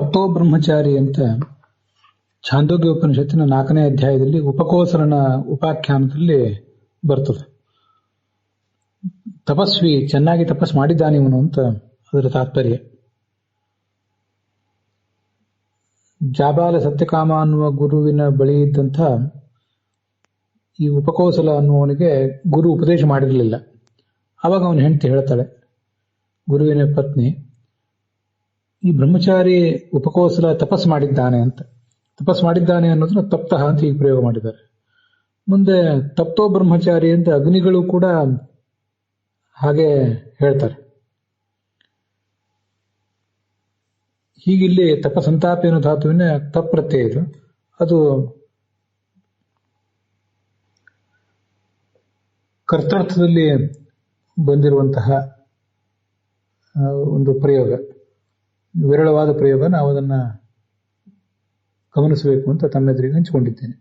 ತಪ್ತೋ ಬ್ರಹ್ಮಚಾರಿ ಅಂತ ಛಾಂದೋಗ್ಯ ಉಪನಿಷತ್ತಿನ 4ನೇ ಅಧ್ಯಾಯದಲ್ಲಿ ಉಪಕೋಸರನ ಉಪಾಖ್ಯಾನದಲ್ಲಿ ಬರ್ತದೆ. ತಪಸ್ವಿ, ಚೆನ್ನಾಗಿ ತಪಸ್ ಮಾಡಿದ್ದಾನಿವನು ಅಂತ ಅದರ ತಾತ್ಪರ್ಯ. ಜಾಬಾಲ ಸತ್ಯಕಾಮ ಅನ್ನುವ ಗುರುವಿನ ಬಳಿ ಇದ್ದಂಥ ಈ ಉಪಕೋಸಲ ಅನ್ನುವನಿಗೆ ಗುರು ಉಪದೇಶ ಮಾಡಿರಲಿಲ್ಲ. ಆವಾಗ ಅವನ ಹೆಂಡತಿ ಹೇಳ್ತಾಳೆ, ಗುರುವಿನ ಪತ್ನಿ, ಈ ಬ್ರಹ್ಮಚಾರಿ ಉಪಕೋಸಲ ತಪಸ್ ಮಾಡಿದ್ದಾನೆ ಅಂತ. ತಪಸ್ ಮಾಡಿದ್ದಾನೆ ಅನ್ನೋದನ್ನ ತಪ್ತಃ ಅಂತ ಈಗ ಪ್ರಯೋಗ ಮಾಡಿದ್ದಾರೆ. ಮುಂದೆ ತಪ್ತೋ ಬ್ರಹ್ಮಚಾರಿ ಅಂತ ಅಗ್ನಿಗಳು ಕೂಡ ಹಾಗೆ ಹೇಳ್ತಾರೆ. ಹೀಗಿಲ್ಲಿ ತಪಸಂತಾಪಿ ಅನ್ನೋ ಧಾತುವಿನ ತಪ್ ಪ್ರತ್ಯಯ ಇದು. ಅದು ಕರ್ತರ್ಥದಲ್ಲಿ ಬಂದಿರುವಂತಹ ಒಂದು ಪ್ರಯೋಗ, ವಿರಳವಾದ ಪ್ರಯೋಗ. ನಾವು ಅದನ್ನು ಗಮನಿಸಬೇಕು ಅಂತ ತಮ್ಮೆದುರಿಗೆ ಹಂಚಿಕೊಂಡಿದ್ದೇನೆ.